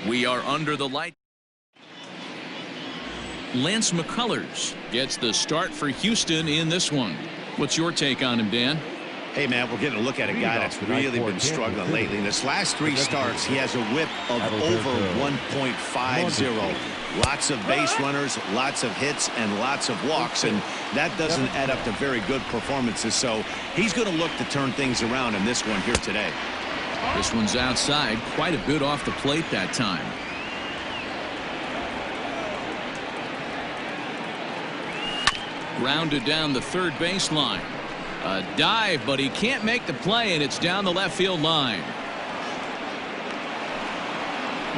We are under the light. Lance McCullers gets the start for Houston in this one. What's your take on him, Dan? Hey, man, we're getting a look at a guy that's really been struggling lately. In his last 3 starts, he has a whip of over 1.50. Lots of base runners, lots of hits, and lots of walks, and that doesn't add up to very good performances. So he's going to look to turn things around in this one here today. This one's outside, quite a bit off the plate that time. Grounded down the third baseline. A dive, but he can't make the play, and it's down the left field line.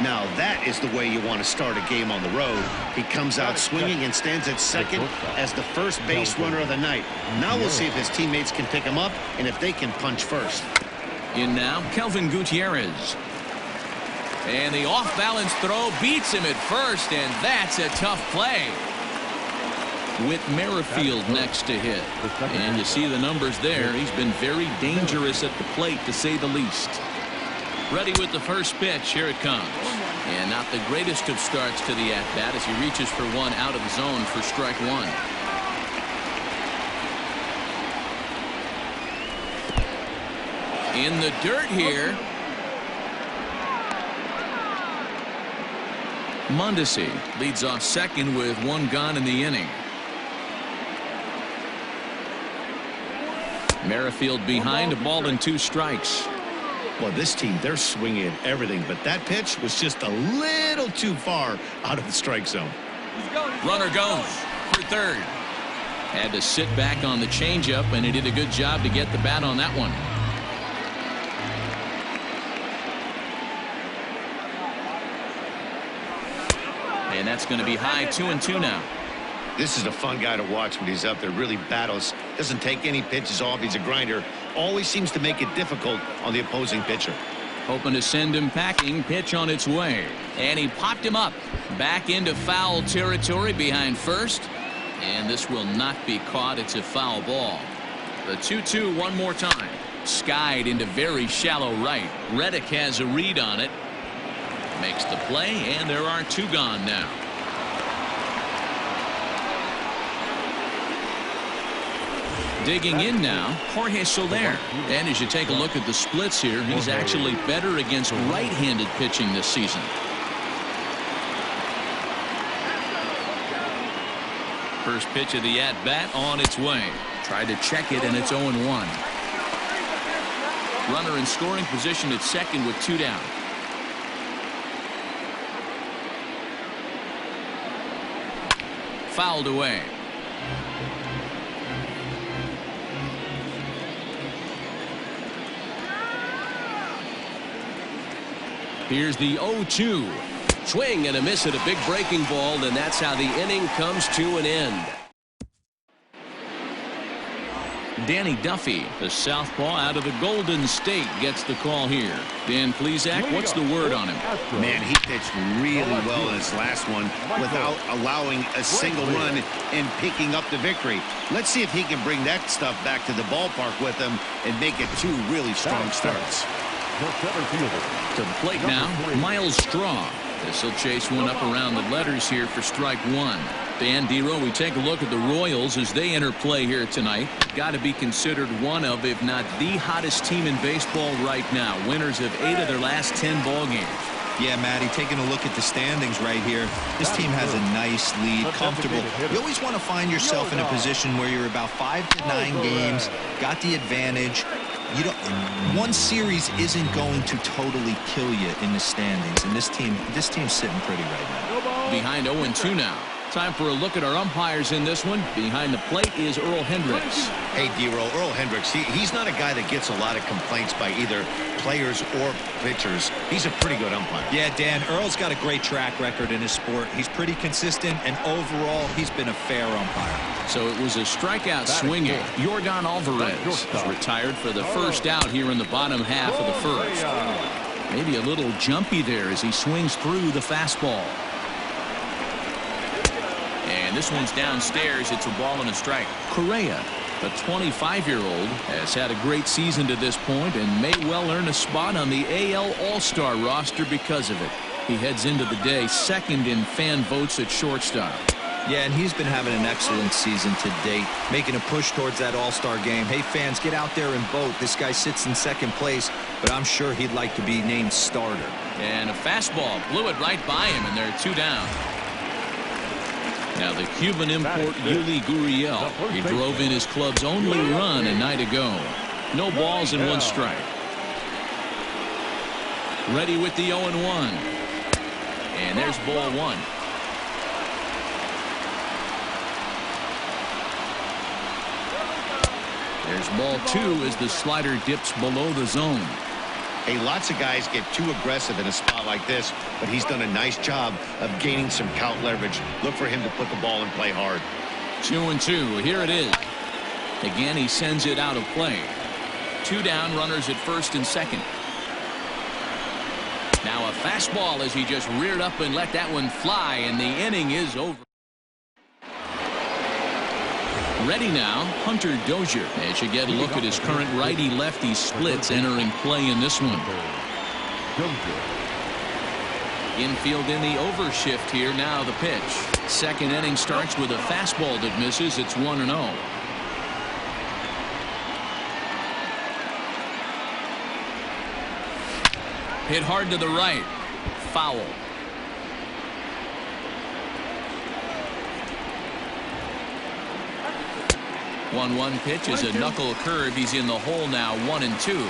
Now that is the way you want to start a game on the road. He comes out swinging and stands at second as the first base runner of the night. Now we'll see if his teammates can pick him up and if they can punch first. In now, Kelvin Gutierrez. And the off-balance throw beats him at first, and that's a tough play. With Merrifield next to hit. And you see the numbers there. He's been very dangerous at the plate, to say the least. Ready with the first pitch. Here it comes. And not the greatest of starts to the at-bat as he reaches for one out of the zone for strike one. In the dirt here. Mondesi leads off second with 1 gone in the inning. Merrifield behind, a ball and 2 strikes. Well, this team, they're swinging at everything, but that pitch was just a little too far out of the strike zone. Runner goes for third. Had to sit back on the changeup, and he did a good job to get the bat on that one. And that's going to be high, 2-2 now. This is a fun guy to watch when he's up there. Really battles. Doesn't take any pitches off. He's a grinder. Always seems to make it difficult on the opposing pitcher. Hoping to send him packing. Pitch on its way. And he popped him up. Back into foul territory behind first. And this will not be caught. It's a foul ball. The 2-2 one more time. Skied into very shallow right. Reddick has a read on it. Makes the play, and there are 2 gone now. Digging in now, Jorge Soler. And as you take a look at the splits here, he's actually better against right-handed pitching this season. First pitch of the at-bat on its way. Tried to check it, and it's 0-1. Runner in scoring position at second with 2 down. Fouled away. Here's the 0-2. Swing and a miss at a big breaking ball, and that's how the inning comes to an end. Danny Duffy, the southpaw out of the Golden State, gets the call here. Dan Plesac, what's the word on him? Man, he pitched really well in his last one without allowing a single run and picking up the victory. Let's see if he can bring that stuff back to the ballpark with him and make it 2 really strong starts. To the plate now, Miles Straw. This will chase one up around the letters here for strike 1. Dan Dero, we take a look at the Royals as they enter play here tonight. Got to be considered one of, if not the hottest team in baseball right now. Winners of 8 of their last 10 ball games. Yeah, Matty, taking a look at the standings right here, this team has a nice lead, comfortable. You always want to find yourself in a position where you're about 5 to 9 games, got the advantage. You don't, one series isn't going to totally kill you in the standings, and this team's sitting pretty right now. Behind 0-2 now. Time for a look at our umpires in this one. Behind the plate is Earl Hendricks. Hey, Dero, Earl Hendricks, he's not a guy that gets a lot of complaints by either players or pitchers. He's a pretty good umpire. Yeah, Dan, Earl's got a great track record in his sport. He's pretty consistent, and overall, he's been a fair umpire. So it was a strikeout swinging. Yordan Alvarez is retired for the first out here in the bottom half of the first. Maybe a little jumpy there as he swings through the fastball. And this one's downstairs. It's a ball and a strike. Correa, the 25-year-old, has had a great season to this point and may well earn a spot on the AL All-Star roster because of it. He heads into the day second in fan votes at shortstop. Yeah, and he's been having an excellent season to date, making a push towards that all-star game. Hey, fans, get out there and vote. This guy sits in second place, but I'm sure he'd like to be named starter. And a fastball blew it right by him, and they're 2 down. Now the Cuban import Yuli Gurriel. He drove in his club's only run a night ago. No balls and 1 strike. Ready with the 0-1. And there's ball 1. There's ball 2 as the slider dips below the zone. Hey, lots of guys get too aggressive in a spot like this, but he's done a nice job of gaining some count leverage. Look for him to put the ball in play hard. 2-2. Here it is. Again, he sends it out of play. 2 down, runners at first and second. Now a fastball as he just reared up and let that one fly, and the inning is over. Ready now, Hunter Dozier, as you get a look at his current righty-lefty splits entering play in this one. Infield in the overshift here. Now the pitch. Second inning starts with a fastball that misses. It's 1-0. Hit hard to the right. Foul. 1-1 pitch is a knuckle curve. He's in the hole now, 1-2.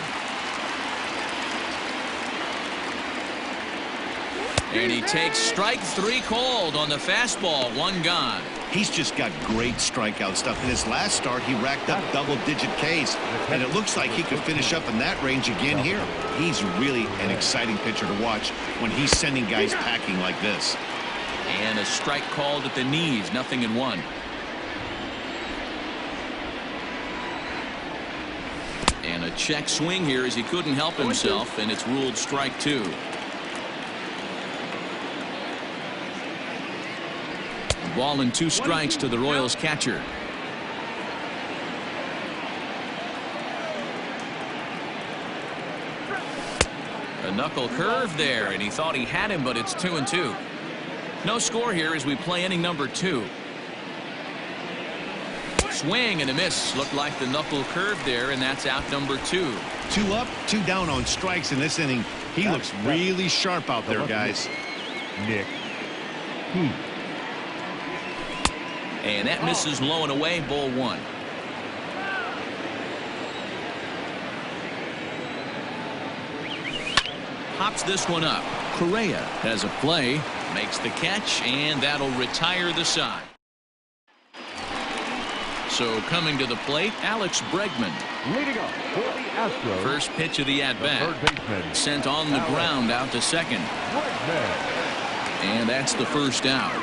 And he takes strike 3 called on the fastball. 1 gone. He's just got great strikeout stuff. In his last start, he racked up double-digit Ks, and it looks like he could finish up in that range again here. He's really an exciting pitcher to watch when he's sending guys packing like this. And a strike called at the knees. 0-1. And a check swing here as he couldn't help himself, and it's ruled strike 2. Ball and 2 strikes to the Royals catcher. A knuckle curve there, and he thought he had him, but it's 2-2. No score here as we play inning number 2. Swing and a miss. Looked like the knuckle curve there, and that's out number 2. 2 up, 2 down on strikes in this inning. He looks really sharp out there, guys. Nick. And that misses low and away. Ball 1. Hops this one up. Correa has a play, makes the catch, and that'll retire the side. So coming to the plate, Alex Bregman. Leading up for the Astros. First pitch of the at-bat. Sent on the ground out to second. And that's the first out.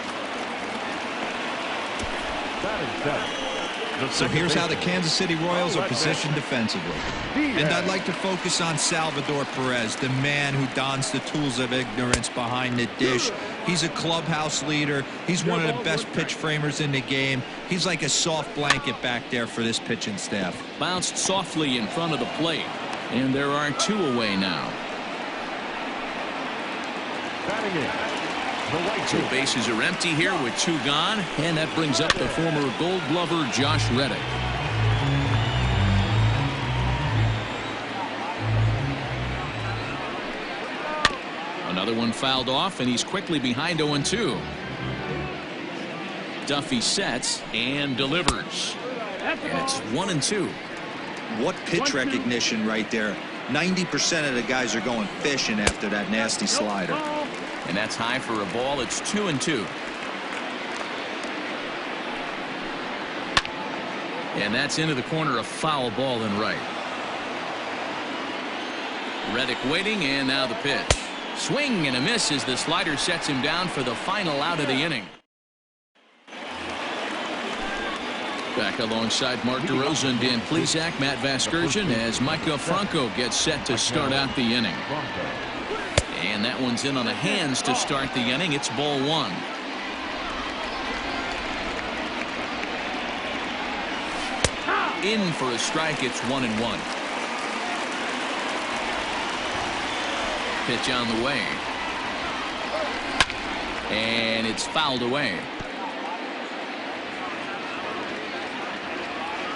So here's how the Kansas City Royals are positioned defensively. And I'd like to focus on Salvador Perez, the man who dons the tools of ignorance behind the dish. He's a clubhouse leader. He's one of the best pitch framers in the game. He's like a soft blanket back there for this pitching staff. Bounced softly in front of the plate. And there are 2 away now. So bases are empty here with 2 gone, and that brings up the former Gold Glover Josh Reddick. Another one fouled off, and he's quickly behind 0-2. Duffy sets and delivers. And it's 1-2. What pitch recognition right there. 90% of the guys are going fishing after that nasty slider. And that's high for a ball. It's 2-2. And that's into the corner, a foul ball and right. Reddick waiting, and now the pitch. Swing and a miss as the slider sets him down for the final out of the inning. Back alongside Mark DeRosa and Dan Plesac, Matt Vasgersian, as Micah Franco gets set to start out the inning. And that one's in on the hands to start the inning. It's ball 1. In for a strike. It's 1-1. Pitch on the way. And it's fouled away.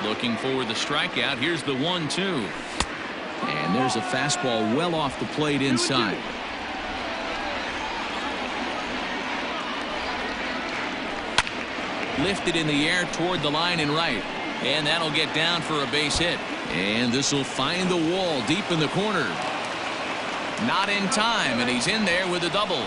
Looking for the strikeout. Here's the 1-2. And there's a fastball well off the plate inside. Lifted in the air toward the line and right. And that'll get down for a base hit. And this will find the wall deep in the corner. Not in time, and he's in there with a double.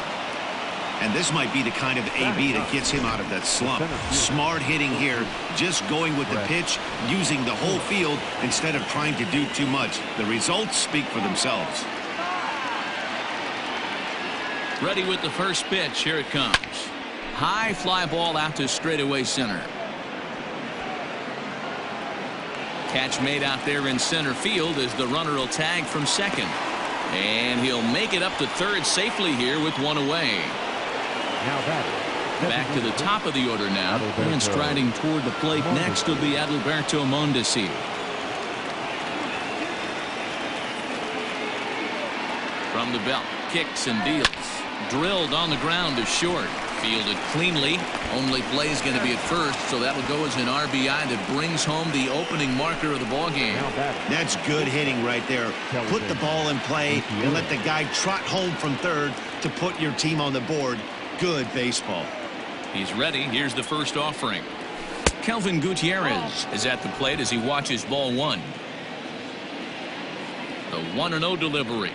And this might be the kind of AB that gets him out of that slump. Smart hitting here, just going with the pitch, using the whole field instead of trying to do too much. The results speak for themselves. Ready with the first pitch. Here it comes. High fly ball out to straightaway center. Catch made out there in center field as the runner will tag from second. And he'll make it up to third safely here with one away. Back to the top of the order now. And striding toward the plate next will be Adalberto Mondesi. From the belt, kicks and deals. Drilled on the ground to short. Fielded cleanly. Only play's going to be at first, so that'll go as an RBI that brings home the opening marker of the ball game. That's good hitting right there. Put the ball in play and let the guy trot home from third to put your team on the board. Good baseball. He's ready. Here's the first offering. Kelvin Gutierrez is at the plate as he watches ball one. The 1-0 delivery.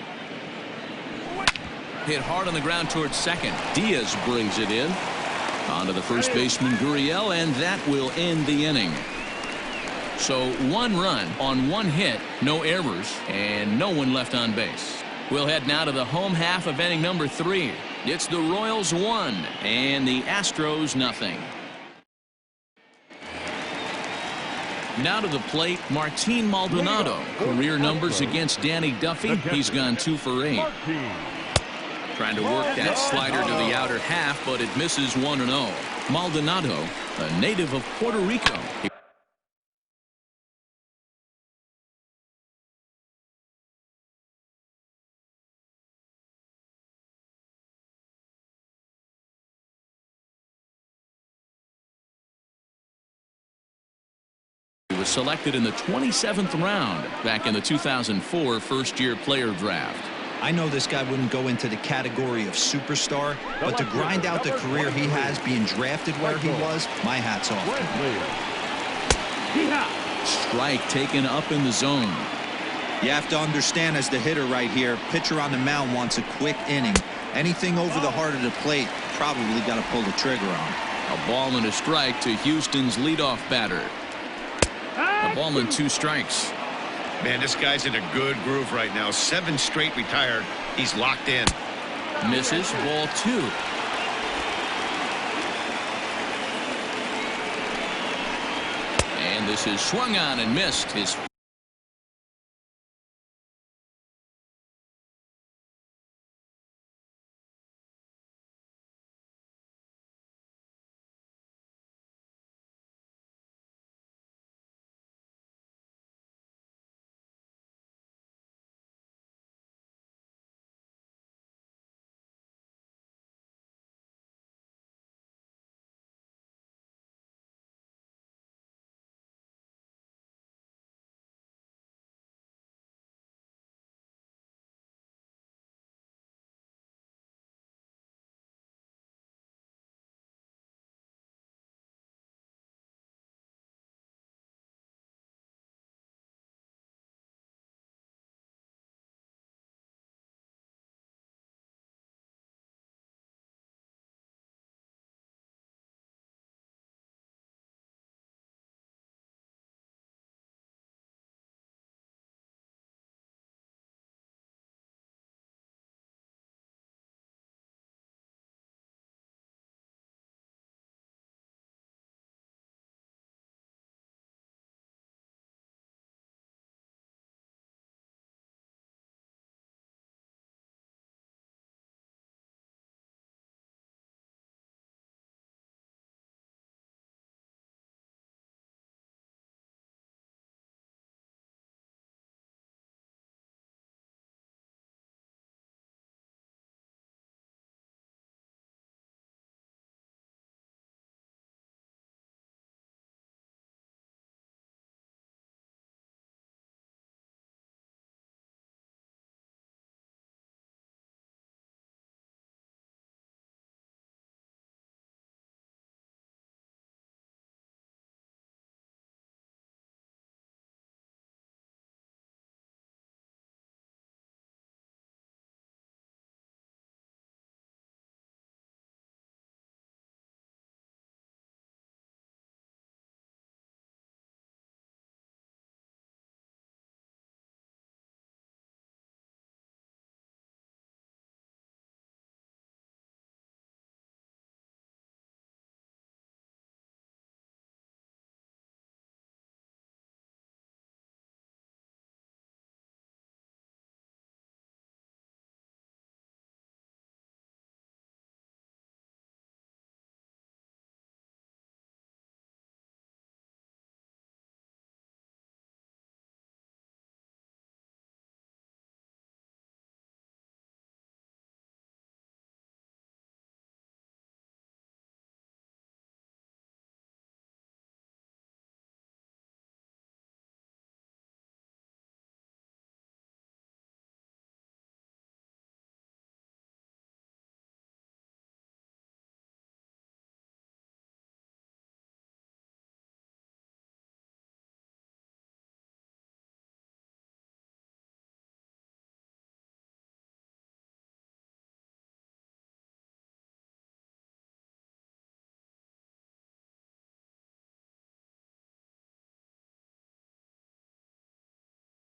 Hit hard on the ground towards second. Diaz brings it in. On to the first baseman Gurriel, and that will end the inning. So 1 run on 1 hit, no errors, and no one left on base. We'll head now to the home half of inning number 3. It's the Royals 1 and the Astros nothing. Now to the plate, Martin Maldonado. Career numbers against Danny Duffy. He's gone 2 for 8. Trying to work that slider to the outer half, but it misses 1-0. Maldonado, a native of Puerto Rico. He was selected in the 27th round back in the 2004 first-year player draft. I know this guy wouldn't go into the category of superstar, but to grind out the career he has being drafted where he was, my hat's off to him. Strike taken up in the zone. You have to understand, as the hitter right here, pitcher on the mound wants a quick inning. Anything over the heart of the plate, probably got to pull the trigger on. A ball and a strike to Houston's leadoff batter. A ball and 2 strikes. Man, this guy's in a good groove right now. 7 straight retired. He's locked in. Misses, ball 2. And this is swung on and missed. His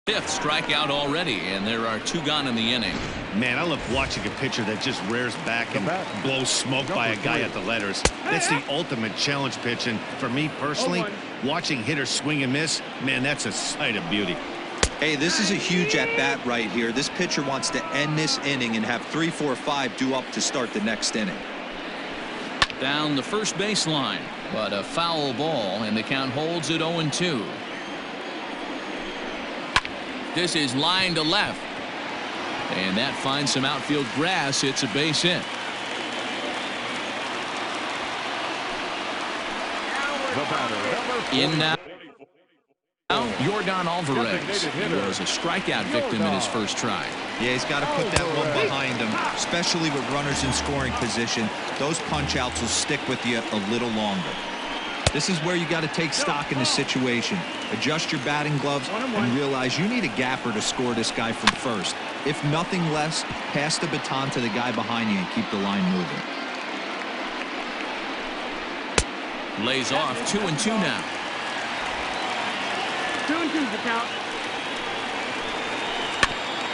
Fifth strikeout already, and there are 2 gone in the inning. Man, I love watching a pitcher that just rears back and blows smoke by a guy at the letters. That's the ultimate challenge pitch, and for me personally, watching hitters swing and miss, man, that's a sight of beauty. Hey, this is a huge at-bat right here. This pitcher wants to end this inning and have 3, 4, 5 due up to start the next inning. Down the first baseline, but a foul ball, and the count holds at 0-2. This is line to left. And that finds some outfield grass. It's a base hit. In now, Yordan Alvarez. He was a strikeout victim in his first try. Yeah, he's got to put that one behind him, especially with runners in scoring position. Those punch-outs will stick with you a little longer. This is where you got to take stock in the situation. Adjust your batting gloves and realize you need a gapper to score this guy from first. If nothing less, pass the baton to the guy behind you and keep the line moving. Lays off 2-2 now. 2-2's the count.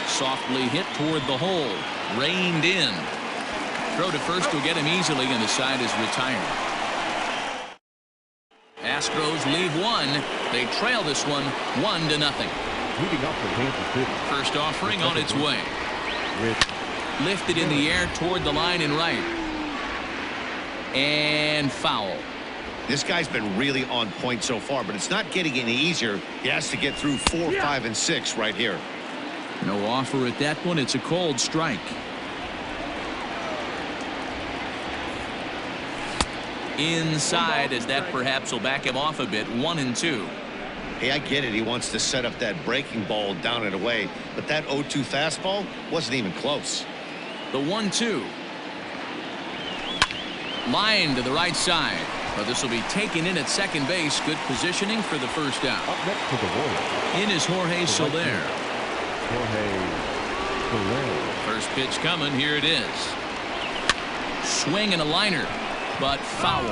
Softly hit toward the hole. Reined in. Throw to first will get him easily, and the side is retired. Astros leave one. They trail this one 1-0. Leading up for Kansas City. First offering on its way. Lifted in the air toward the line and right. And foul. This guy's been really on point so far, but it's not getting any easier. He has to get through 4, 5, and 6 right here. No offer at that one. It's a cold strike. Inside, as that perhaps will back him off a bit. 1-2. Hey, I get it. He wants to set up that breaking ball down and away, but that 0-2 fastball wasn't even close. The 1-2. Line to the right side. But this will be taken in at second base. Good positioning for the first out. Up next to the Royals. In is Jorge Soler. First pitch coming. Here it is. Swing and a liner, but foul.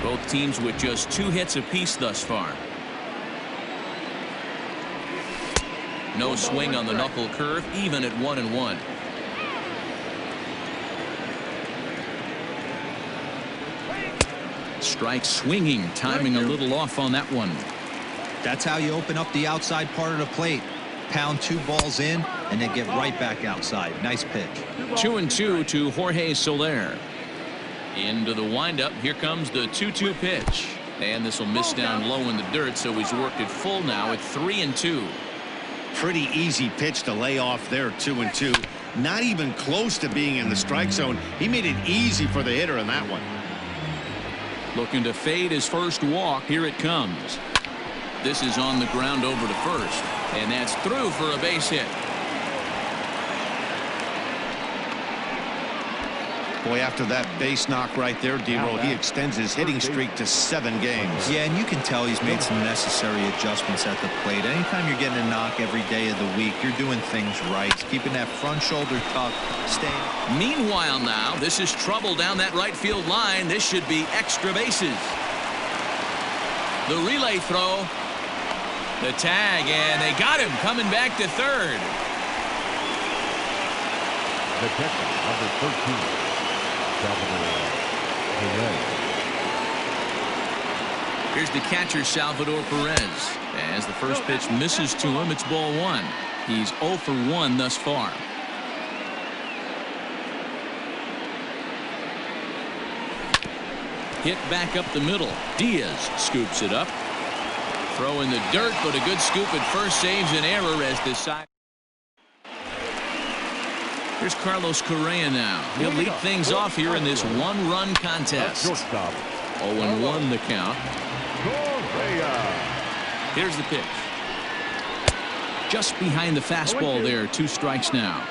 Both teams with just 2 hits apiece thus far. No swing on the knuckle curve, even at 1-1. Strike swinging, timing a little off on that one. That's how you open up the outside part of the plate. Pound 2 balls in and then get right back outside. Nice pitch. 2-2 to Jorge Soler. Into the windup. Here comes the 2-2 pitch. And this will miss down low in the dirt, so he's worked it full now at 3-2. Pretty easy pitch to lay off there, 2-2. Not even close to being in the strike zone. He made it easy for the hitter in that one. Looking to fade his first walk. Here it comes. This is on the ground over to first. And that's through for a base hit. Boy, after that base knock right there, D-Roll, he extends his hitting streak to 7 games. Yeah, and you can tell he's made some necessary adjustments at the plate. Anytime you're getting a knock every day of the week, you're doing things right. Keeping that front shoulder tucked, staying. Meanwhile now, this is trouble down that right field line. This should be extra bases. The relay throw. The tag, and they got him coming back to third. The catcher, number 13. Here's the catcher, Salvador Perez. As the first pitch misses to him, it's ball 1. He's 0 for 1 thus far. Hit back up the middle. Diaz scoops it up. Throw in the dirt, but a good scoop at first saves an error as this side. Here's Carlos Correa now. He'll lead things off here in this 1-run contest. 0-1 the count. Here's the pitch. Just behind the fastball there. 2 strikes now.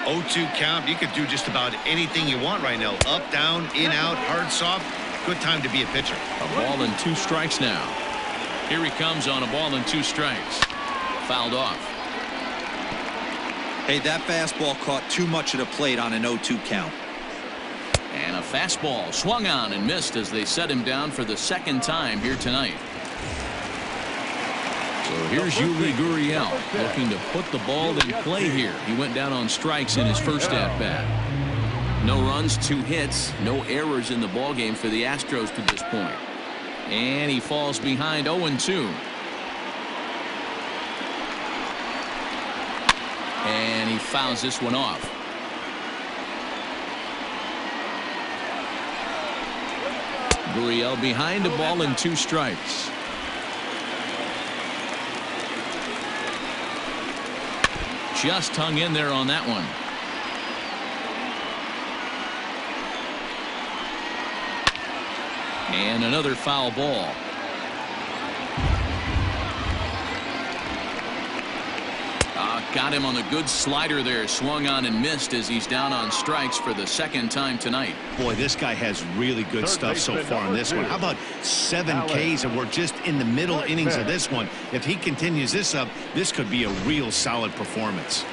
0-2 count. You could do just about anything you want right now. Up, down, in, out, hard, soft. Good time to be a pitcher. A ball and 2 strikes now. Here he comes on a ball and 2 strikes. Fouled off. Hey, that fastball caught too much of the plate on an 0-2 count. And a fastball swung on and missed as they set him down for the 2nd time here tonight. So here's Yuli Gurriel looking to put the ball in play here. He went down on strikes in his first at-bat. No runs, 2 hits, no errors in the ballgame for the Astros to this point. And he falls behind 0-2. And he fouls this one off. Gurriel behind a ball and 2 strikes. Just hung in there on that one. And another foul ball. Got him on the good slider there. Swung on and missed as he's down on strikes for the 2nd time tonight. Boy, this guy has really good stuff so far in this one. How about 7 Ks, and we're just in the middle innings of this one. If he continues this up, this could be a real solid performance.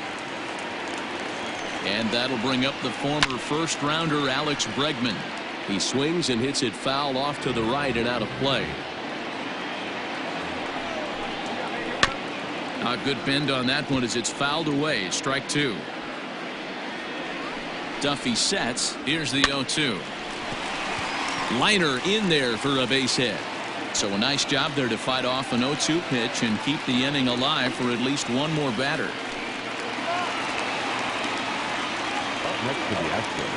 And that'll bring up the former first-rounder Alex Bregman. He swings and hits it foul off to the right and out of play. A good bend on that one as it's fouled away. Strike 2. Duffy sets. Here's the 0-2. Liner in there for a base hit. So a nice job there to fight off an 0-2 pitch and keep the inning alive for at least one more batter.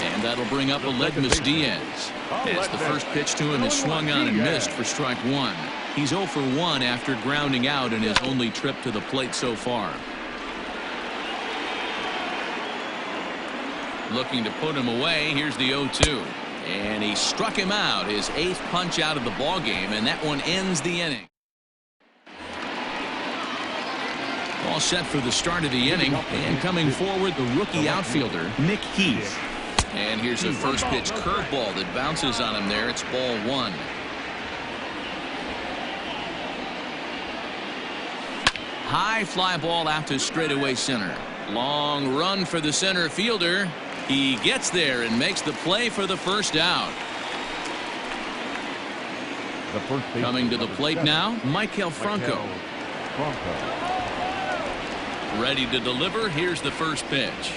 And that'll bring up Aledmus Diaz. As the first pitch to him is swung on and missed for strike 1. He's 0 for 1 after grounding out in his only trip to the plate so far. Looking to put him away. Here's the 0-2. And he struck him out. His 8th punch out of the ball game, and that one ends the inning. All set for the start of the inning, and coming forward the rookie outfielder Nick Heath. And here's a first pitch curveball that bounces on him there. It's ball 1. High fly ball out to straightaway center. Long run for the center fielder. He gets there and makes the play for the first out. Coming to the plate now, Michael Franco. Ready to deliver. Here's the first pitch.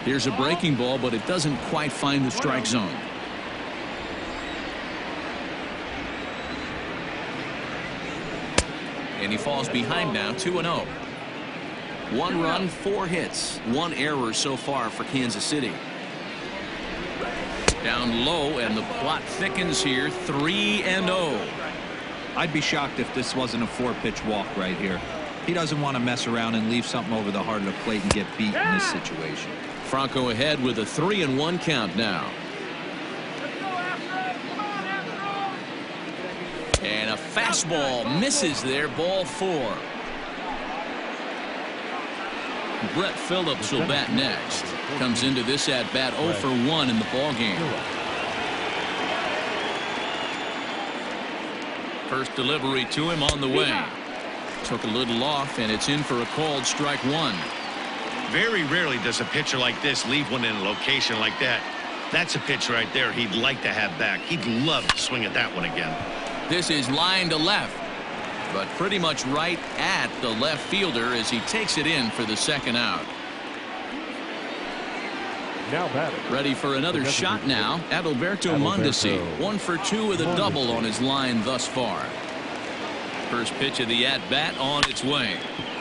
Here's a breaking ball, but it doesn't quite find the strike zone. And he falls behind now, 2-0. 1 run, 4 hits, 1 error so far for Kansas City. Down low, and the plot thickens here, 3-0. I'd be shocked if this wasn't a 4-pitch walk right here. He doesn't want to mess around and leave something over the heart of the plate and get beat in this situation. Franco ahead with a 3-1 count now. And a fastball misses there, ball 4. Brett Phillips will bat next. Comes into this at bat 0 for 1 in the ball game. First delivery to him on the way. Took a little off, and it's in for a called strike 1. Very rarely does a pitcher like this leave one in a location like that. That's a pitch right there he'd like to have back. He'd love to swing at that one again. This is line to left, but pretty much right at the left fielder as he takes it in for the 2nd out. Now batting. Ready for another shot now. Adalberto Mondesi, 1 for 2 with a double on his line thus far. First pitch of the at-bat on its way.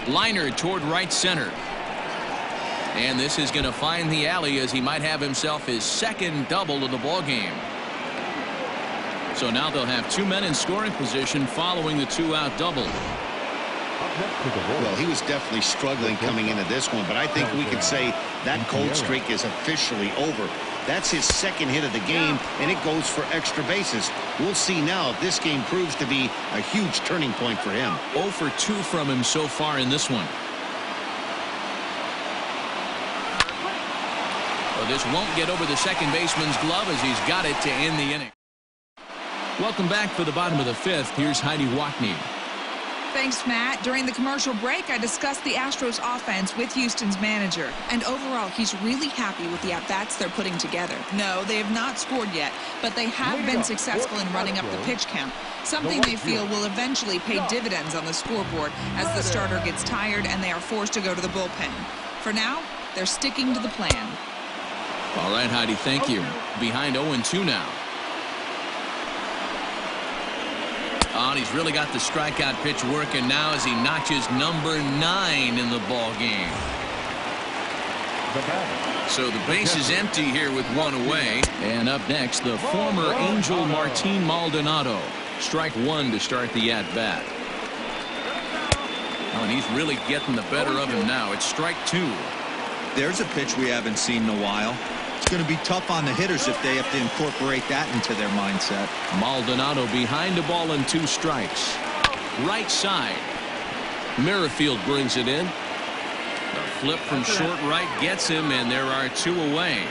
Liner toward right center. And this is going to find the alley as he might have himself his 2nd double of the ball game. So now they'll have 2 men in scoring position following the 2-out double. Well, he was definitely struggling coming into this one, but I think we could say that cold streak is officially over. That's his 2nd hit of the game, and it goes for extra bases. We'll see now if this game proves to be a huge turning point for him. 0 for 2 from him so far in this one. Well, this won't get over the second baseman's glove as he's got it to end the inning. Welcome back for the bottom of the 5th. Here's Heidi Wackney. Thanks, Matt. During the commercial break, I discussed the Astros offense with Houston's manager. And overall, he's really happy with the at-bats they're putting together. No, they have not scored yet, but they have been successful in running up the pitch count, something they feel will eventually pay dividends on the scoreboard as the starter gets tired and they are forced to go to the bullpen. For now, they're sticking to the plan. All right, Heidi, thank you. Behind 0-2 now. Oh, and he's really got the strikeout pitch working now as he notches number 9 in the ball game. So the base is empty here with 1 away. And up next, the former Angel Martin Maldonado. Strike 1 to start the at-bat. Oh, and he's really getting the better of him now. It's strike 2. There's a pitch we haven't seen in a while. It's going to be tough on the hitters if they have to incorporate that into their mindset. Maldonado behind the ball and 2 strikes. Right side. Merrifield brings it in. A flip from short right gets him, and there are 2 away.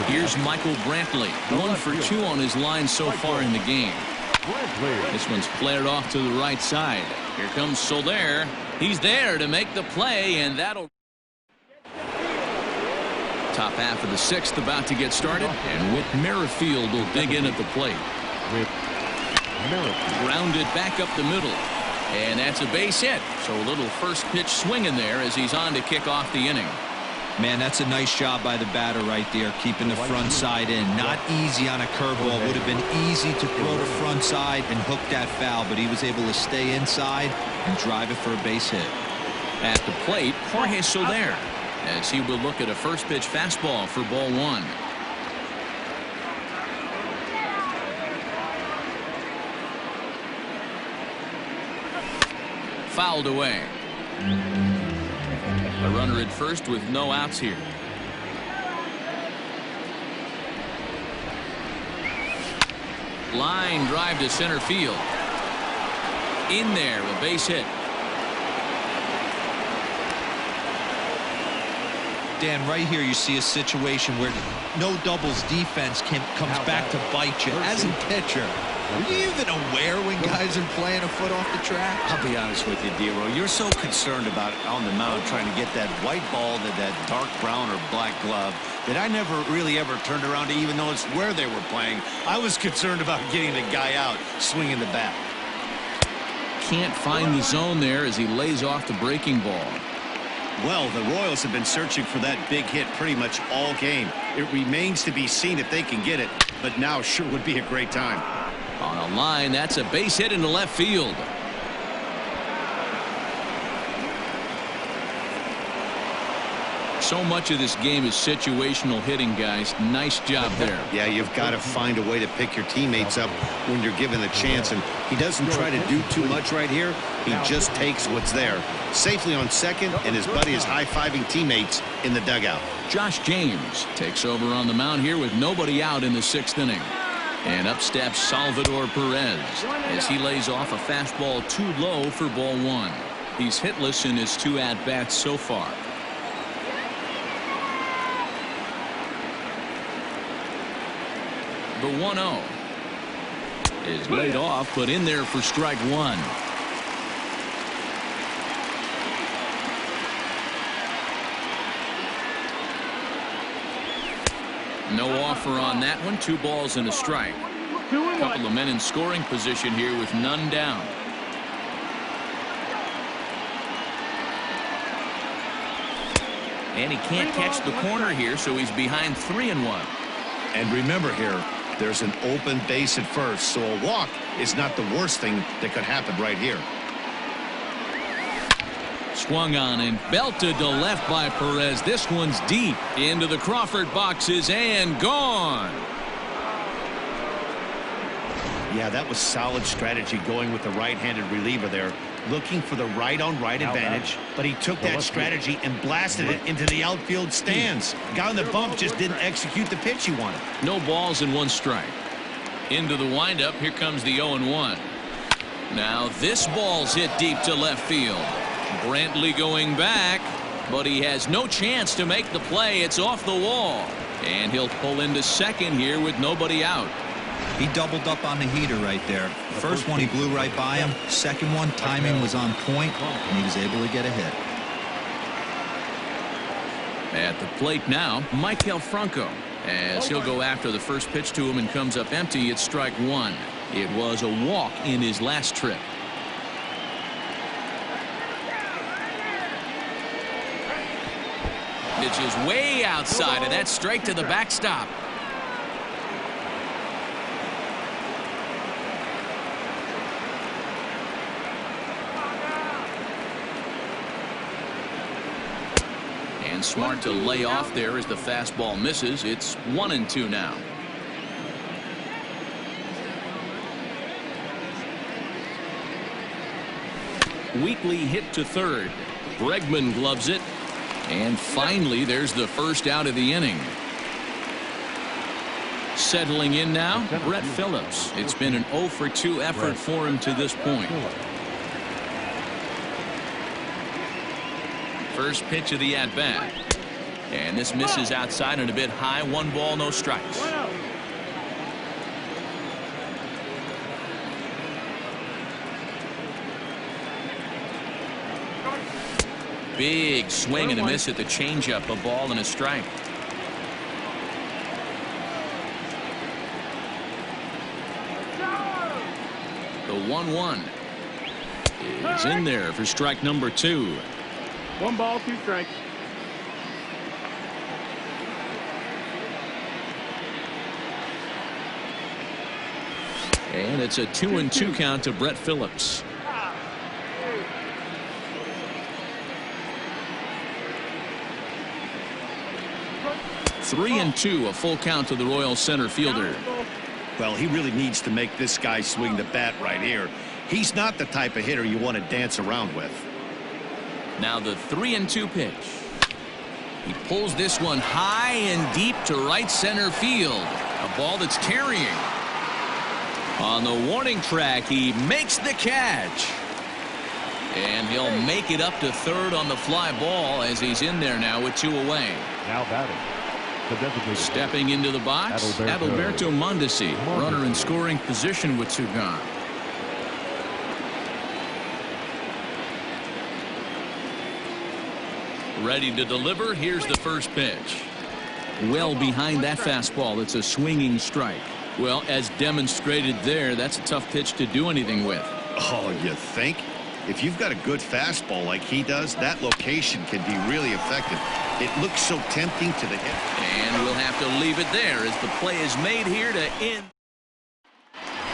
Here's Michael Brantley. 1 for 2 on his line so far in the game. This one's flared off to the right side. Here comes Soler. He's there to make the play, and that'll... Top half of the 6th about to get started, and Whit Merrifield will dig in at the plate. Grounded back up the middle, and that's a base hit. So a little first pitch swing in there as he's on to kick off the inning. Man, that's a nice job by the batter right there, keeping the front side in. Not easy on a curveball. Would have been easy to throw the front side and hook that foul, but he was able to stay inside and drive it for a base hit. At the plate, Jorge Soler, as he will look at a first pitch fastball for ball 1. Fouled away. A runner at first with no outs here. Line drive to center field. In there, a base hit. Dan, right here you see a situation where no doubles defense comes back to bite you. As a pitcher, are you even aware when guys are playing a foot off the track? I'll be honest with you, Dero. You're so concerned about on the mound trying to get that white ball to that dark brown or black glove that I never really ever turned around to even notice where they were playing. I was concerned about getting the guy out swinging the bat. Can't find the zone there as he lays off the breaking ball. Well, the Royals have been searching for that big hit pretty much all game. It remains to be seen if they can get it, but now sure would be a great time. On a line, that's a base hit into left field. So much of this game is situational hitting, guys. Nice job there. Yeah, you've got to find a way to pick your teammates up when you're given the chance, and he doesn't try to do too much right here. He just takes what's there. Safely on second, and his buddy is high-fiving teammates in the dugout. Josh James takes over on the mound here with nobody out in the 6th inning. And up steps Salvador Perez as he lays off a fastball too low for ball 1. He's hitless in his 2 at-bats so far. The 1-0 is laid off, but in there for strike 1. No offer on that one. 2 balls and a strike. A couple of men in scoring position here with none down. And he can't catch the corner here, so he's behind 3-1. And remember here, there's an open base at first, so a walk is not the worst thing that could happen right here. Swung on and belted to left by Perez. This one's deep into the Crawford boxes and gone. Yeah, that was solid strategy going with the right-handed reliever there, looking for the right-on-right advantage, but he took that strategy and blasted it into the outfield stands. Guy on the bump just didn't execute the pitch he wanted. No balls and 1 strike. Into the windup. Here comes the 0-1. Now this ball's hit deep to left field. Brantley going back, but he has no chance to make the play. It's off the wall, and he'll pull into second here with nobody out. He doubled up on the heater right there. First one, he blew right by him. Second one, timing was on point, and he was able to get a hit. At the plate now, Michael Franco, as he'll go after the first pitch to him and comes up empty. It's strike one. It was a walk in his last trip. Pitch is way outside, and that's straight to the backstop. And smart to lay off there as the fastball misses. It's 1-2 now. Weekly hit to third. Bregman gloves it. And finally, there's the first out of the inning. Settling in now, Brett Phillips. It's been an 0-for-2 effort for him to this point. First pitch of the at-bat. And this misses outside and a bit high. 1 ball, no strikes. Big swing and a miss at the changeup. A ball and a strike. The 1-1 is in there for strike number 2. 1 ball, 2 strikes. And it's a 2-2 count to Brett Phillips. Three and 2, a full count to the Royals center fielder. Well, he really needs to make this guy swing the bat right here. He's not the type of hitter you want to dance around with. Now the 3-2 pitch. He pulls this one high and deep to right center field. A ball that's carrying. On the warning track, he makes the catch. And he'll make it up to third on the fly ball as he's in there now with 2 away. Now batting. Stepping into the box, Adalberto Mondesi, runner in scoring position with 2 gone. Ready to deliver. Here's the first pitch. Well behind that fastball. It's a swinging strike. Well, as demonstrated there, that's a tough pitch to do anything with. Oh, you think? If you've got a good fastball like he does, that location can be really effective. It looks so tempting to the hit. And we'll have to leave it there as the play is made here to end.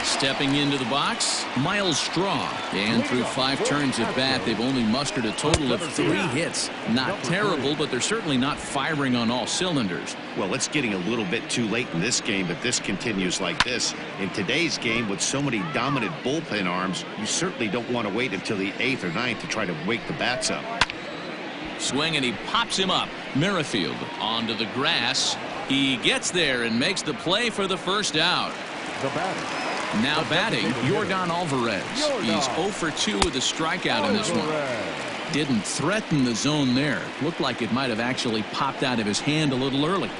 Stepping into the box, Miles Straw. And through 5 turns at bat, they've only mustered a total of 3 hits. Not terrible, but they're certainly not firing on all cylinders. Well, it's getting a little bit too late in this game if this continues like this. In today's game, with so many dominant bullpen arms, you certainly don't want to wait until the 8th or 9th to try to wake the bats up. Swing, and he pops him up. Merrifield onto the grass. He gets there and makes the play for the first out. The batter. Now batting, Yordan Alvarez. He's 0-for-2 with a strikeout in this one. Didn't threaten the zone there. Looked like it might have actually popped out of his hand a little early.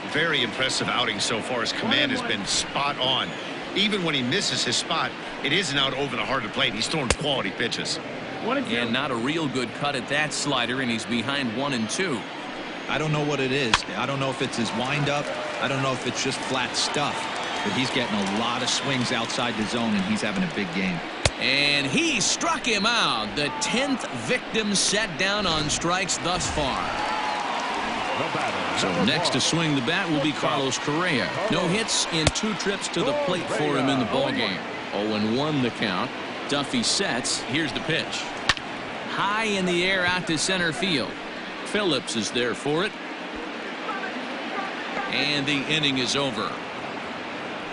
Very impressive outing so far. His command has been spot on. Even when he misses his spot, it isn't out over the heart of the plate. He's throwing quality pitches. And not a real good cut at that slider, and he's behind 1-2. I don't know what it is. I don't know if it's his windup. I don't know if it's just flat stuff. But he's getting a lot of swings outside the zone, and he's having a big game. And he struck him out. The 10th victim set down on strikes thus far. So next to swing the bat will be Carlos Correa. No hits in 2 trips to the plate for him in the ballgame. 0-1 the count. Duffy sets. Here's the pitch. High in the air out to center field. Phillips is there for it. And the inning is over.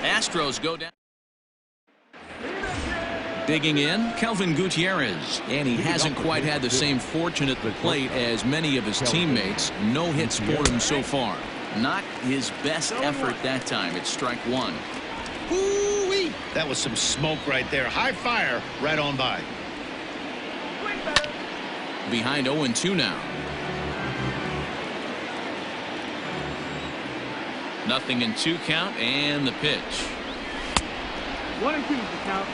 Astros go down. Digging in, Kelvin Gutierrez. And he hasn't quite had the same fortune at the plate as many of his teammates. No hits for him so far. Not his best effort that time. It's strike 1. Woo-wee. That was some smoke right there. High fire right on by. Behind 0-2 now. 0-2 count, and the pitch. 1-2 is the count.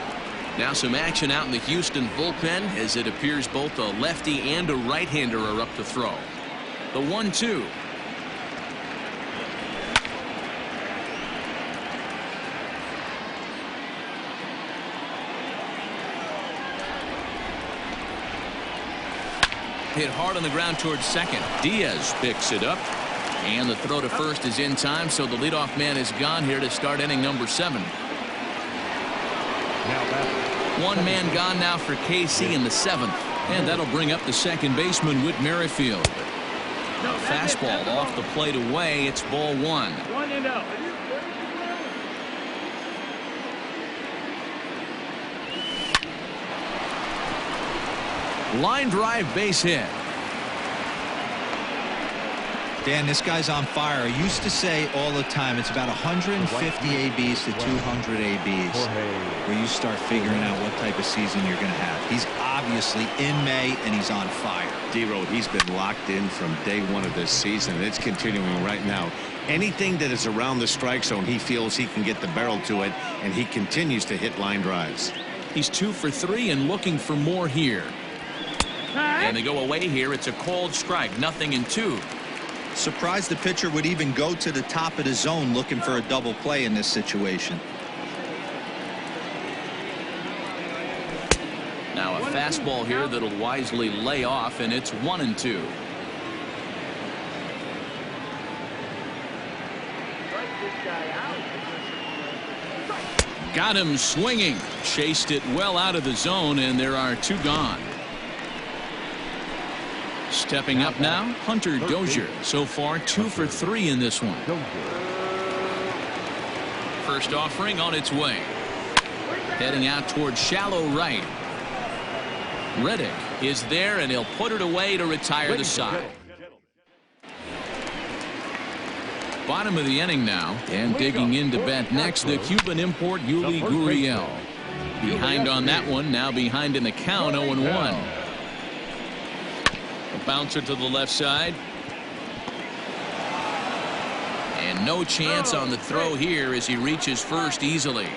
Now some action out in the Houston bullpen as it appears both a lefty and a right-hander are up to throw. The 1-2. Hit hard on the ground towards second. Diaz picks it up. And the throw to first is in time, so the leadoff man is gone here to start inning number 7. One man gone now for KC in the 7th. And that'll bring up the second baseman, Whit Merrifield. Fastball off the plate away. It's ball 1. 1-0. Line drive base hit. Dan, this guy's on fire. I used to say all the time it's about 150 ABs to 200 ABs where you start figuring out what type of season you're going to have. He's obviously in May and he's on fire. D-Road, he's been locked in from day one of this season, and it's continuing right now. Anything that is around the strike zone, he feels he can get the barrel to it, and he continues to hit line drives. He's 2 for 3 and looking for more here. And they go away here. It's a called strike, 0-2. Surprised the pitcher would even go to the top of the zone looking for a double play in this situation. Now a fastball here that'll wisely lay off, and it's 1-2. Got him swinging. Chased it well out of the zone, and there are 2 gone. Stepping up now, Hunter Dozier. So far 2 for 3 in this one. First offering on its way. Heading out towards shallow right. Reddick is there, and he'll put it away to retire the side. Bottom of the inning now, and digging in to bat next, the Cuban import Yuli Gurriel. Behind on that one, now behind in the count, 0-1. A bouncer to the left side. And no chance on the throw here as he reaches first easily.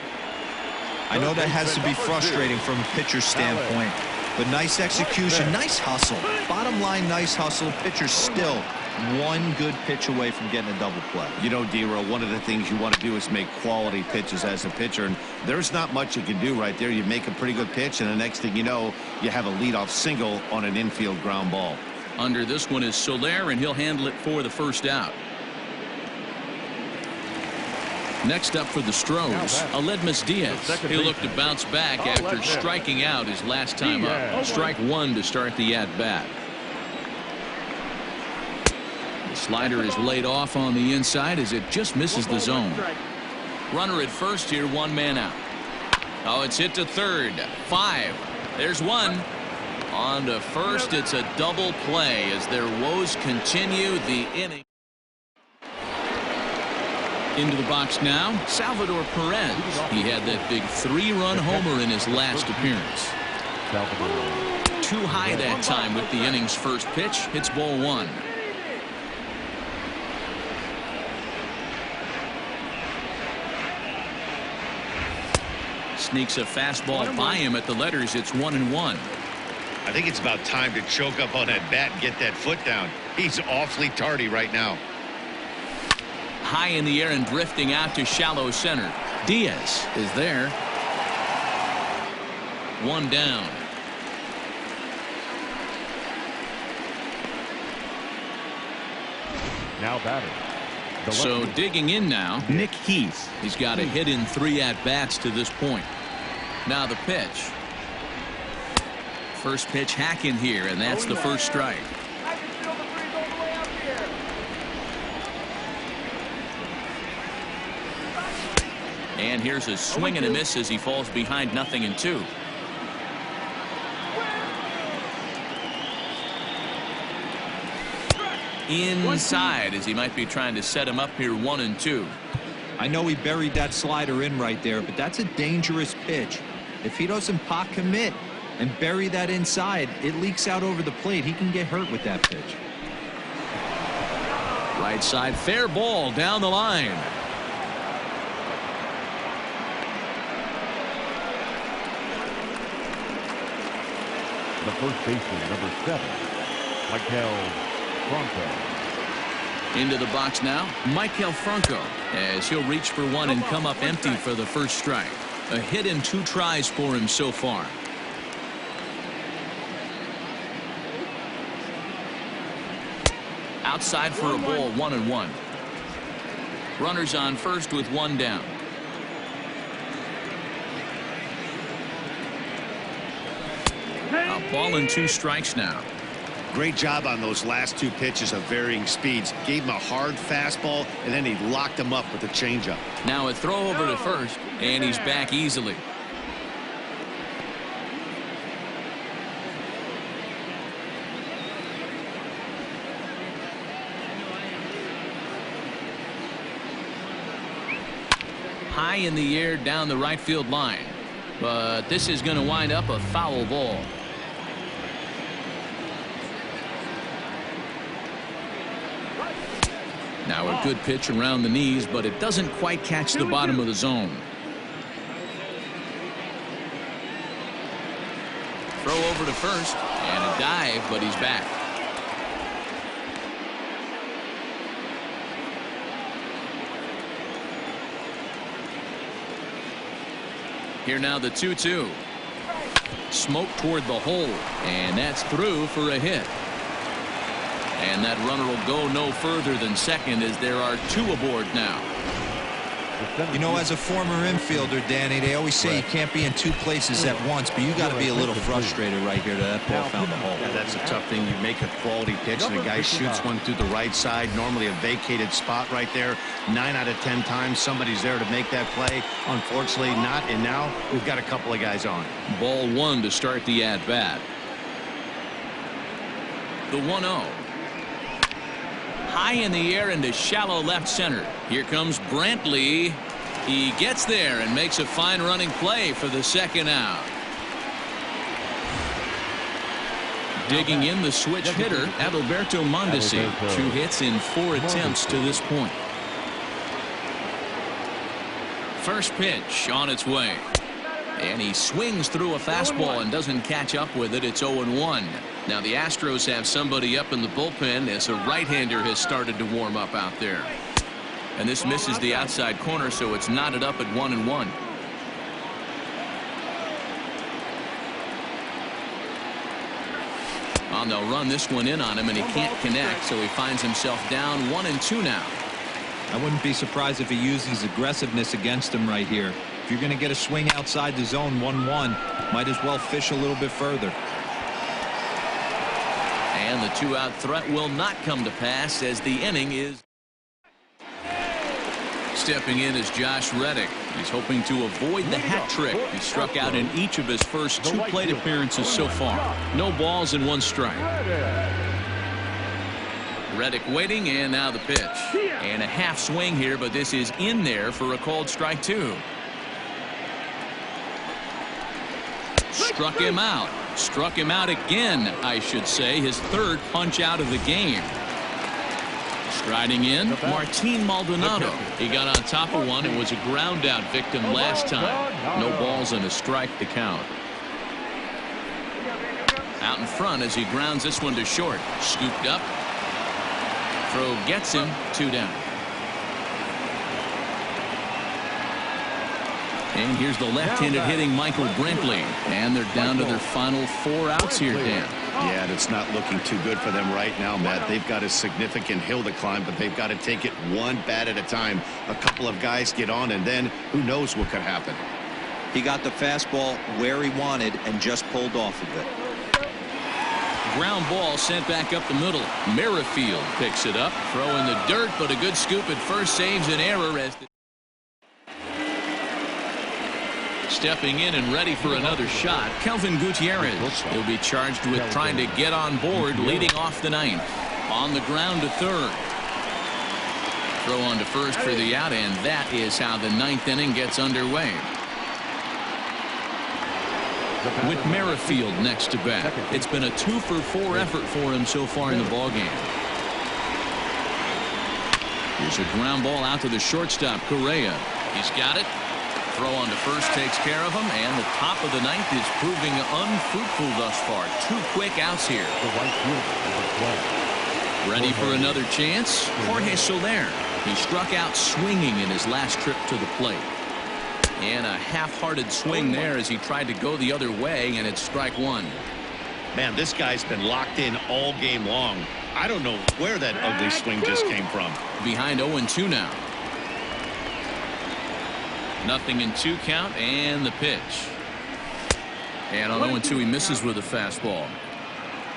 I know that has to be frustrating from a pitcher's standpoint, but nice execution, nice hustle. Bottom line, nice hustle. Pitcher's still one good pitch away from getting a double play. You know, D-Row, one of the things you want to do is make quality pitches as a pitcher, and there's not much you can do right there. You make a pretty good pitch, and the next thing you know, you have a leadoff single on an infield ground ball. Under this one is Soler, and he'll handle it for the first out. Next up for the Stros, Aledmus Diaz. He'll look to bounce back after striking out his last time up. Strike 1 to start the at-bat. The slider is laid off on the inside as it just misses the zone. Runner at first here, 1 man out. Oh, it's hit to third. 5. There's 1. On to first, it's a double play as their woes continue the inning. Into the box now, Salvador Perez. He had that big 3-run homer in his last appearance. Too high that time with the inning's first pitch. It's ball 1. Sneaks a fastball by him at the letters. It's 1-1. I think it's about time to choke up on that bat and get that foot down. He's awfully tardy right now. High in the air and drifting out to shallow center. Diaz is there. 1 down. Now batting. So digging in now, Nick Heath. He's got a hit in 3 at-bats to this point. Now the pitch. First pitch hack in here, and that's the first strike. And here's a swing and a miss as he falls behind 0-2. Inside as he might be trying to set him up here, 1-2. I know he buried that slider in right there, but that's a dangerous pitch. If he doesn't pot commit and bury that inside, it leaks out over the plate. He can get hurt with that pitch. Right side, fair ball down the line. The first baseman, number 7, Michael Franco. Into the box now, Michael Franco, as he'll reach for one and come up empty for the first strike. A hit in 2 tries for him so far. Outside for a ball, 1-1. Runners on first with 1 down. A ball and 2 strikes now. Great job on those last 2 pitches of varying speeds. Gave him a hard fastball, and then he locked him up with a changeup. Now a throw over to first, and he's back easily. High in the air down the right field line, but this is going to wind up a foul ball. Now a good pitch around the knees, but it doesn't quite catch the bottom of the zone. Throw over to first, and a dive, but he's back. Here now the 2-2. Smoke toward the hole, and that's through for a hit. And that runner will go no further than second as there are 2 aboard now. You know, as a former infielder, Danny, they always say you can't be in 2 places at once, but you got to be a little frustrated right here that ball found the hole. Yeah, that's a tough thing. You make a quality pitch and a guy shoots one through the right side, normally a vacated spot right there. 9 out of 10 times somebody's there to make that play. Unfortunately not, and now we've got a couple of guys on. Ball 1 to start the at-bat. The 1-0. High in the air into shallow left center. Here comes Brantley. He gets there and makes a fine running play for the second out. Digging in the switch hitter, Adalberto Mondesi. 2 hits in 4 attempts to this point. First pitch on its way. And he swings through a fastball and doesn't catch up with it. It's 0-1. Now the Astros have somebody up in the bullpen as a right-hander has started to warm up out there. And this misses the outside corner, so it's knotted up at 1-1. And they'll run this one in on him, and he can't connect, so he finds himself down 1-2 now. I wouldn't be surprised if he uses aggressiveness against him right here. If you're going to get a swing outside the zone 1-1, might as well fish a little bit further. And the 2-out threat will not come to pass as the inning is. Stepping in is Josh Reddick. He's hoping to avoid the hat trick. He struck out in each of his first 2 plate appearances so far. No balls and 1 strike. Reddick waiting, and now the pitch. And a half swing here, but this is in there for a called strike 2. Struck him out. Struck him out again, I should say. His 3rd punch out of the game. Striding in, Martin Maldonado. He got on top of one and was a ground out victim last time. No balls and a strike to count. Out in front as he grounds this one to short. Scooped up. Throw gets him. 2 down. And here's the left-handed hitting Michael Brantley. And they're down to their final 4 outs here, Dan. Yeah, and it's not looking too good for them right now, Matt. They've got a significant hill to climb, but they've got to take it 1 bat at a time. A couple of guys get on, and then who knows what could happen. He got the fastball where he wanted and just pulled off of it. Ground ball sent back up the middle. Merrifield picks it up. Throw in the dirt, but a good scoop at first saves an error as stepping in and ready for another shot, Kelvin Gutierrez. He'll be charged with trying to get on board, leading off the 9th. On the ground to 3rd. Throw on to first for the out, and that is how the 9th inning gets underway. With Merrifield next to bat, it's been a 2-for-4 effort for him so far in the ballgame. Here's a ground ball out to the shortstop, Correa. He's got it. throw on to first takes care of him, and the top of the ninth is proving unfruitful thus far. 2 quick outs here. The right fielder, Ready for another chance? Jorge Soler. He struck out swinging in his last trip to the plate. And a half-hearted swing there as he tried to go the other way, and it's strike 1. Man, this guy's been locked in all game long. I don't know where that ugly swing just came from. Behind 0-2 now. 0-2 count, and the pitch. And on 0-2, he misses with a fastball.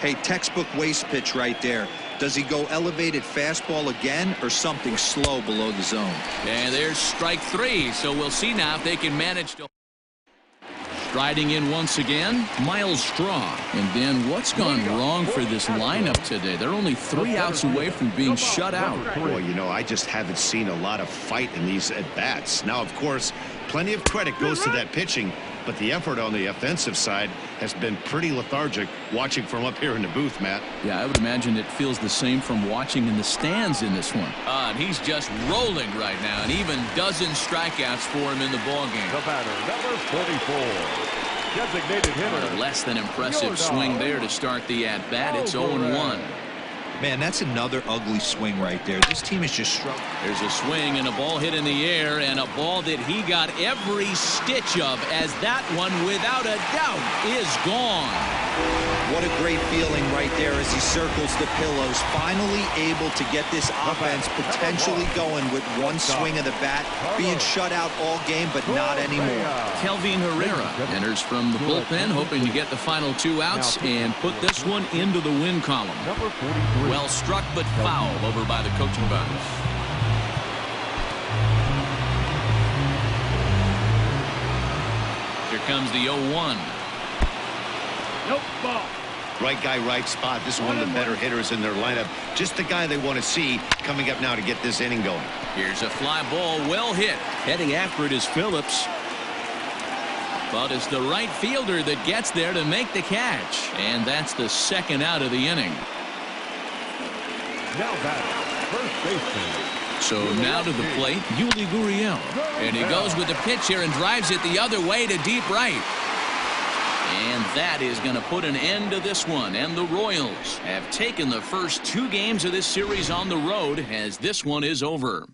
Hey, textbook waste pitch right there. Does he go elevated fastball again or something slow below the zone? And there's strike 3, so we'll see now if they can manage to. Striding in once again, Miles Straw. And then what's gone wrong for this lineup today? They're only 3 outs away from being shut out. Boy, you know, I just haven't seen a lot of fight in these at-bats. Now, of course, plenty of credit goes to that pitching, but the effort on the offensive side has been pretty lethargic watching from up here in the booth, Matt. Yeah, I would imagine it feels the same from watching in the stands in this one. And he's just rolling right now, and even dozen strikeouts for him in the ballgame. the batter, number 44. Designated hitter. A less than impressive swing there to start the at-bat. It's 0-1. Man, that's another ugly swing right there. This team is just struggling. There's a swing and a ball hit in the air, and a ball that he got every stitch of, as that one, without a doubt, is gone. What a great feeling right there as he circles the pillows. Finally able to get this offense potentially going with one swing of the bat. Being shut out all game, but not anymore. Kelvin Herrera enters from the bullpen, hoping to get the final 2 outs and put this one into the win column. Number 43. Well struck but foul over by the coaching box. Here comes the 0-1. Nope, ball. Right guy, right spot. This is one of the better hitters in their lineup. Just the guy they want to see coming up now to get this inning going. Here's a fly ball, well hit. Heading after it is Phillips. But it's the right fielder that gets there to make the catch. And that's the 2nd out of the inning. Now batter, first baseman. So now to the plate, Yuli Gurriel. And he goes with the pitch here and drives it the other way to deep right. And that is going to put an end to this one. And the Royals have taken the first 2 games of this series on the road, as this one is over.